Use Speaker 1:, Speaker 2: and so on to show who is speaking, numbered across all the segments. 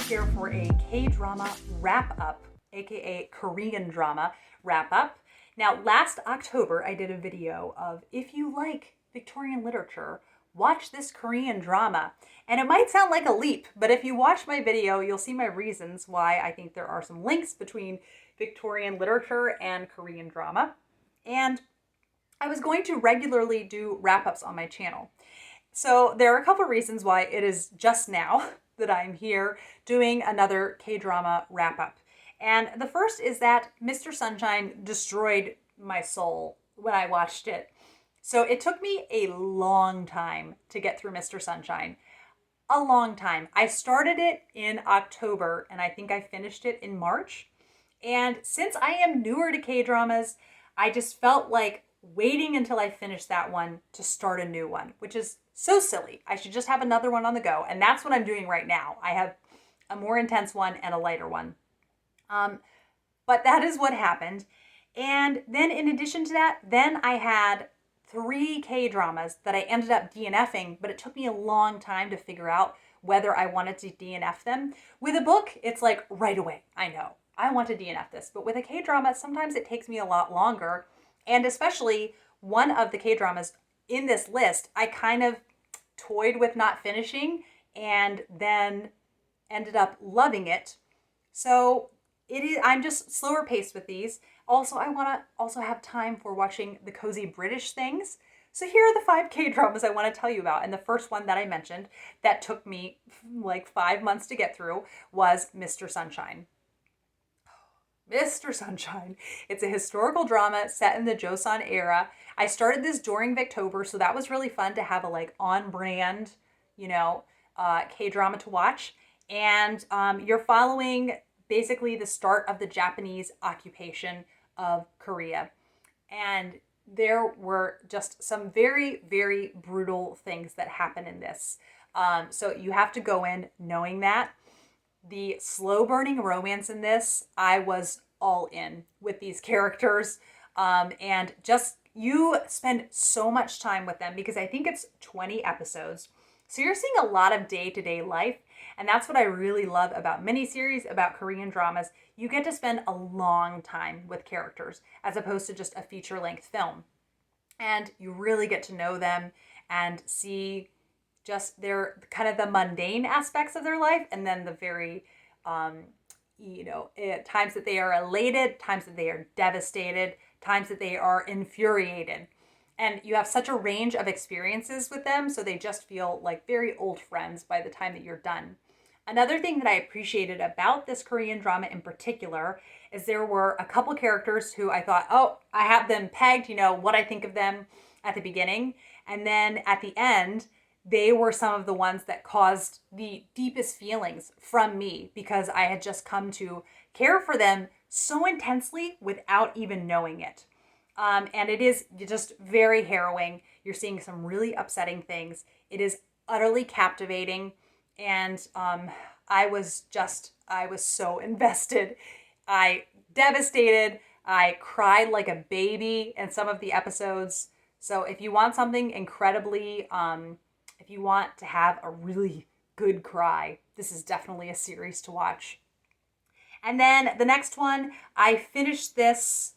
Speaker 1: here for a K-drama wrap-up, aka Korean drama wrap-up. Now, last October, I did a video of if you like Victorian literature, watch this Korean drama. And it might sound like a leap, but if you watch my video, you'll see my reasons why I think there are some links between Victorian literature and Korean drama. And I was going to regularly do wrap-ups on my channel. So there are a couple of reasons why it is just now that I'm here doing another K-drama wrap-up. And the first is that Mr. Sunshine destroyed my soul when I watched it. So it took me a long time to get through Mr. Sunshine. A long time. I started it in October and I think I finished it in March. And since I am newer to K-dramas, I just felt like waiting until I finished that one to start a new one, which is so silly. I should just have another one on the go. And that's what I'm doing right now. I have a more intense one and a lighter one. But that is what happened. And then in addition to that, then I had 3 K-dramas that I ended up DNFing, but it took me a long time to figure out whether I wanted to DNF them. With a book, it's like right away. I know, I want to DNF this. But with a K-drama, sometimes it takes me a lot longer. And especially one of the K-dramas in this list, I kind of toyed with not finishing and then ended up loving it. So I'm just slower paced with these. Also, I want to also have time for watching the cozy British things. So here are the 5 K-dramas I want to tell you about. And the first one that I mentioned that took me like 5 months to get through was Mr. Sunshine. Mr. Sunshine. It's a historical drama set in the Joseon era. I started this during Victober, so that was really fun to have a like on-brand, K-drama to watch. And you're following basically the start of the Japanese occupation of Korea. And there were just some very, very brutal things that happen in this. So you have to go in knowing that. The slow burning romance in this, I was all in with these characters. And just you spend so much time with them because I think it's 20 episodes. So you're seeing a lot of day-to-day life. And that's what I really love about miniseries, about Korean dramas. You get to spend a long time with characters as opposed to just a feature-length film. And you really get to know them and see just their kind of the mundane aspects of their life, and then the very, times that they are elated, times that they are devastated, times that they are infuriated. And you have such a range of experiences with them, so they just feel like very old friends by the time that you're done. Another thing that I appreciated about this Korean drama in particular is there were a couple characters who I thought, oh, I have them pegged, what I think of them at the beginning. And then at the end, they were some of the ones that caused the deepest feelings from me because I had just come to care for them so intensely without even knowing it. And it is just very harrowing. You're seeing some really upsetting things. It is utterly captivating. And I was so invested. Devastated. I cried like a baby in some of the episodes. So if you want something incredibly, if you want to have a really good cry, this is definitely a series to watch. And then the next one, I finished this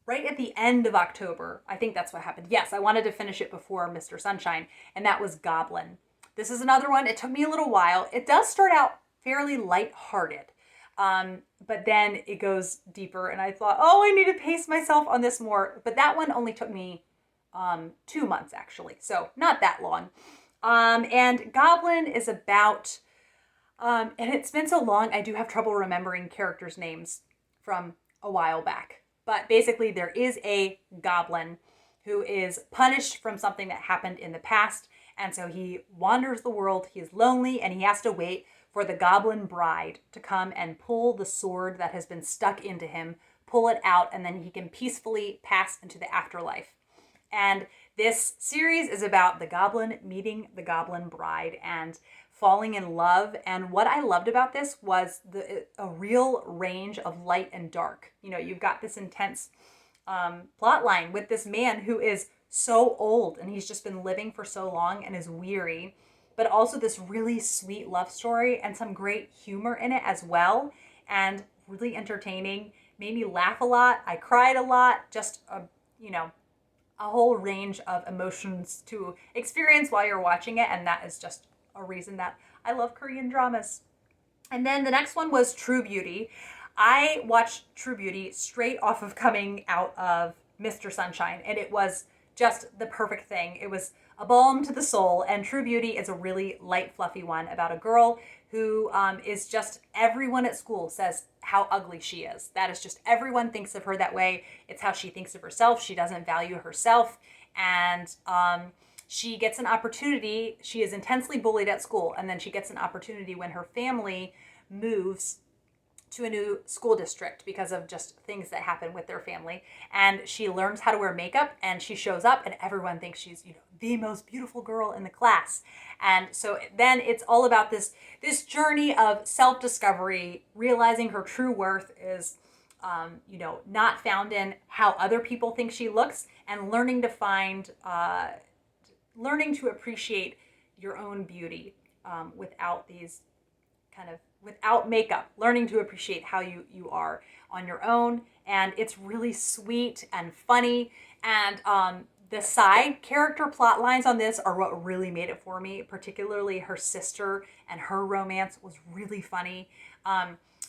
Speaker 1: right at the end of October. I think that's what happened. Yes, I wanted to finish it before Mr. Sunshine, and that was Goblin. This is another one. It took me a little while. It does start out fairly lighthearted, but then it goes deeper, and I thought, oh, I need to pace myself on this more. But that one only took me 2 months, actually, so not that long. And Goblin is about, and it's been so long, I do have trouble remembering characters' names from a while back. But basically, there is a goblin who is punished from something that happened in the past. And so he wanders the world, he is lonely, and he has to wait for the goblin bride to come and pull the sword that has been stuck into him, pull it out, and then he can peacefully pass into the afterlife. And this series is about the goblin meeting the goblin bride and falling in love. And what I loved about this was a real range of light and dark. You've got this intense plot line with this man who is so old and he's just been living for so long and is weary. but also this really sweet love story and some great humor in it as well, and really entertaining. Made me laugh a lot. I cried a lot. Just you know, a whole range of emotions to experience while you're watching it, and that is just a reason that I love Korean dramas. And then the next one was True Beauty. I watched True Beauty straight off of coming out of Mr. Sunshine, and it was just the perfect thing. It was a balm to the soul, and True Beauty is a really light, fluffy one about a girl who is just, everyone at school says how ugly she is. That is just, everyone thinks of her that way. It's how she thinks of herself. She doesn't value herself, and she gets an opportunity. She is intensely bullied at school, and then she gets an opportunity when her family moves to a new school district because of just things that happen with their family. And she learns how to wear makeup, and she shows up, and everyone thinks she's, the most beautiful girl in the class. And so then it's all about this journey of self-discovery, realizing her true worth is not found in how other people think she looks, and learning to appreciate your own beauty without these without makeup, learning to appreciate how you are on your own. And it's really sweet and funny. And the side character plot lines on this are what really made it for me, particularly her sister and her romance was really funny.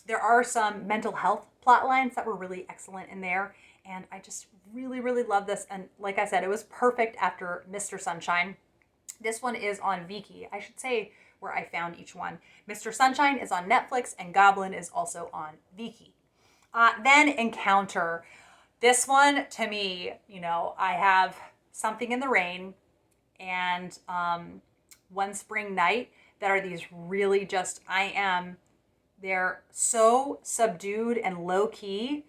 Speaker 1: There are some mental health plot lines that were really excellent in there. And I just really, really love this. And like I said, it was perfect after Mr. Sunshine. This one is on Viki. I should say where I found each one. Mr. Sunshine is on Netflix, and Goblin is also on Viki. Then Encounter. This one, to me, I have Something in the Rain and One Spring Night that are these really just, they're so subdued and low key,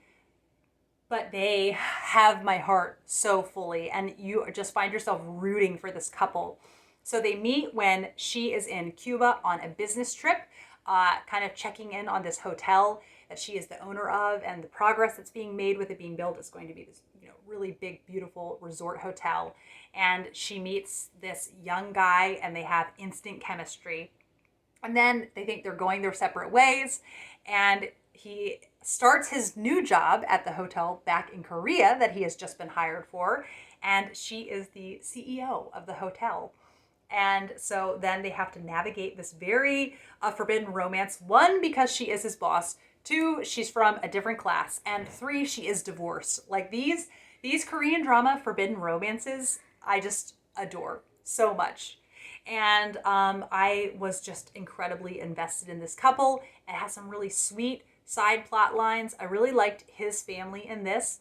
Speaker 1: but they have my heart so fully, and you just find yourself rooting for this couple. So they meet when she is in Cuba on a business trip, kind of checking in on this hotel that she is the owner of, and the progress that's being made with it being built. Is going to be this, really big, beautiful resort hotel. And she meets this young guy, and they have instant chemistry. And then they think they're going their separate ways, and he starts his new job at the hotel back in Korea that he has just been hired for, and she is the CEO of the hotel. And so then they have to navigate this very forbidden romance. One, because she is his boss. Two, she's from a different class. And three, she is divorced. Like these Korean drama forbidden romances, I just adore so much. And I was just incredibly invested in this couple. It has some really sweet side plot lines. I really liked his family in this.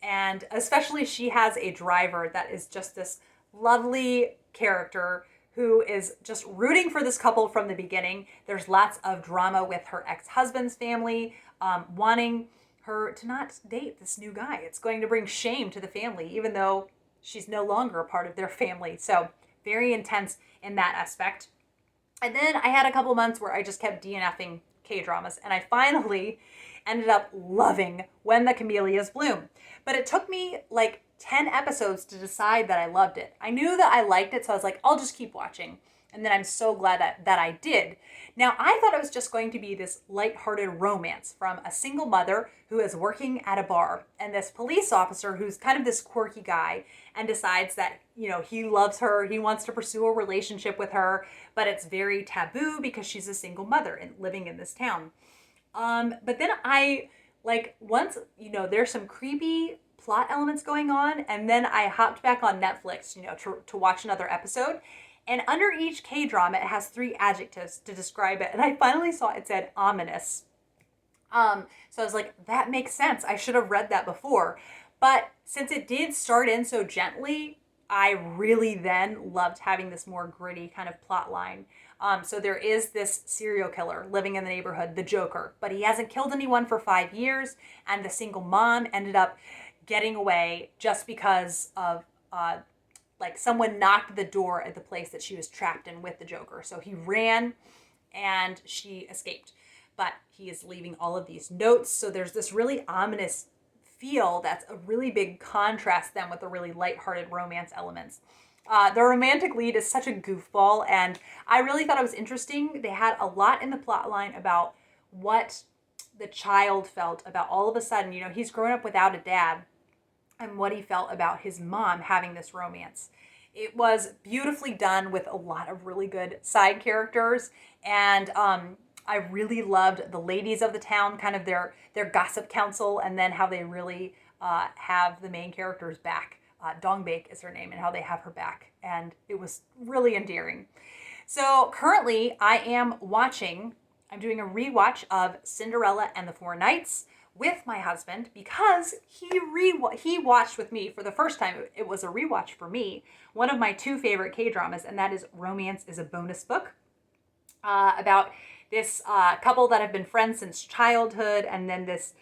Speaker 1: And especially she has a driver that is just this lovely character who is just rooting for this couple from the beginning. There's lots of drama with her ex-husband's family, wanting her to not date this new guy. It's going to bring shame to the family, even though she's no longer a part of their family. So very intense in that aspect. And then I had a couple months where I just kept DNFing K-dramas, and I finally ended up loving When the Camellias Bloom. But it took me like 10 episodes to decide that I loved it. I knew that I liked it, so I was like, I'll just keep watching. And then I'm so glad that I did. Now, I thought it was just going to be this lighthearted romance from a single mother who is working at a bar, and this police officer who's kind of this quirky guy and decides that, he loves her, he wants to pursue a relationship with her, but it's very taboo because she's a single mother and living in this town. But then once, there's some creepy plot elements going on, and then I hopped back on Netflix, to watch another episode. And under each K-drama, it has 3 adjectives to describe it. And I finally saw it said ominous. So I was like, that makes sense. I should have read that before. But since it did start in so gently, I really then loved having this more gritty kind of plot line. So there is this serial killer living in the neighborhood, the Joker, but he hasn't killed anyone for 5 years. And the single mom ended up getting away just because of someone knocked the door at the place that she was trapped in with the Joker. So he ran and she escaped. But he is leaving all of these notes. So there's this really ominous feel that's a really big contrast then with the really lighthearted romance elements. The romantic lead is such a goofball, and I really thought it was interesting. They had a lot in the plot line about what the child felt about all of a sudden, he's grown up without a dad, and what he felt about his mom having this romance. It was beautifully done with a lot of really good side characters, and I really loved the ladies of the town, kind of their gossip council, and then how they really have the main character's back. Dongbake is her name, and how they have her back, and it was really endearing. So currently, I'm doing a rewatch of Cinderella and the Four Knights with my husband because he watched with me for the first time. It was a rewatch for me. One of my two favorite K-dramas, and that is Romance is a Bonus Book, about this couple that have been friends since childhood, and then this,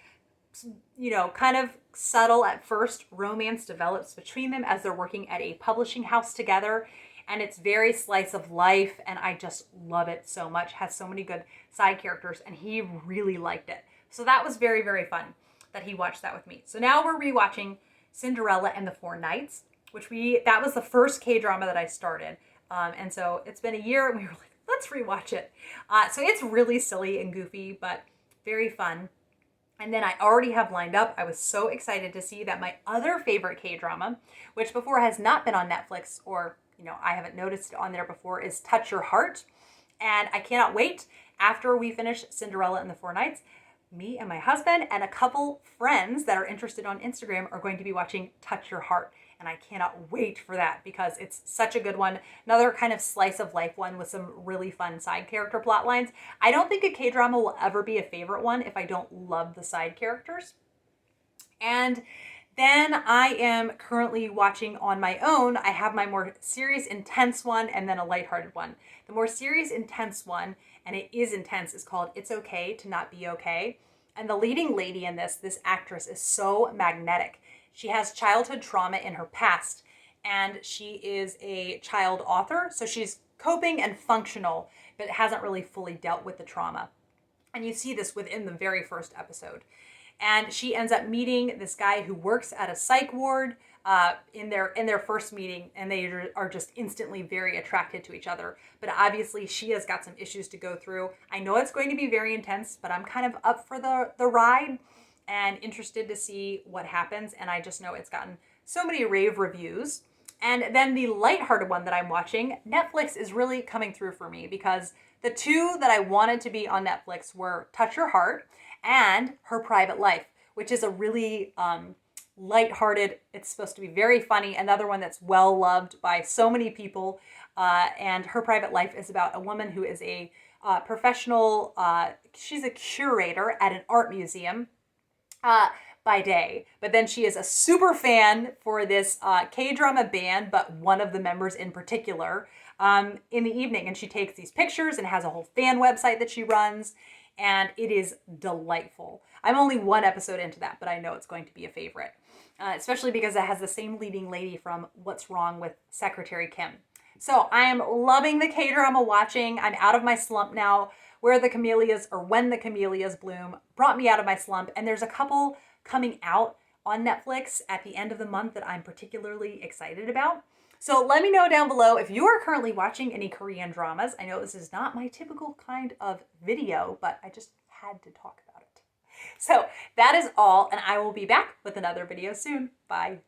Speaker 1: kind of subtle at first romance develops between them as they're working at a publishing house together. And it's very slice of life, and I just love it so much. Has so many good side characters, and he really liked it. So that was very, very fun that he watched that with me. So now we're rewatching Cinderella and the Four Knights, that was the first K-drama that I started. And so it's been a year, and we were like, let's rewatch it. So it's really silly and goofy, but very fun. And then I already have lined up, I was so excited to see that my other favorite K-drama, which before has not been on Netflix, or I haven't noticed it on there before, is Touch Your Heart. And I cannot wait. After we finish Cinderella and the Four Knights, me and my husband and a couple friends that are interested on Instagram are going to be watching Touch Your Heart. And I cannot wait for that because it's such a good one. Another kind of slice of life one with some really fun side character plot lines. I don't think a K-drama will ever be a favorite one if I don't love the side characters. And then I am currently watching on my own. I have my more serious, intense one and then a lighthearted one. The more serious, intense one, and it is intense, is called It's Okay to Not Be Okay. And the leading lady in this actress is so magnetic. She has childhood trauma in her past, and she is a child author. So she's coping and functional, but hasn't really fully dealt with the trauma. And you see this within the very first episode. And she ends up meeting this guy who works at a psych ward in their first meeting, and they are just instantly very attracted to each other. But obviously she has got some issues to go through. I know it's going to be very intense, but I'm kind of up for the ride and interested to see what happens. And I just know it's gotten so many rave reviews. And then the lighthearted one that I'm watching, Netflix is really coming through for me because the two that I wanted to be on Netflix were Touch Your Heart and Her Private Life, which is a really lighthearted, it's supposed to be very funny, another one that's well loved by so many people. And Her Private Life is about a woman who is a professional, she's a curator at an art museum by day, but then she is a super fan for this K-drama band, but one of the members in particular, in the evening. And she takes these pictures and has a whole fan website that she runs, and it is delightful. I'm only one episode into that, but I know it's going to be a favorite, especially because it has the same leading lady from What's Wrong with Secretary Kim. So I am loving the K-drama watching. I'm out of my slump now. When the Camellias Bloom brought me out of my slump, and there's a couple coming out on Netflix at the end of the month that I'm particularly excited about. So let me know down below if you are currently watching any Korean dramas. I know this is not my typical kind of video, but I just had to talk about it. So that is all, and I will be back with another video soon. Bye.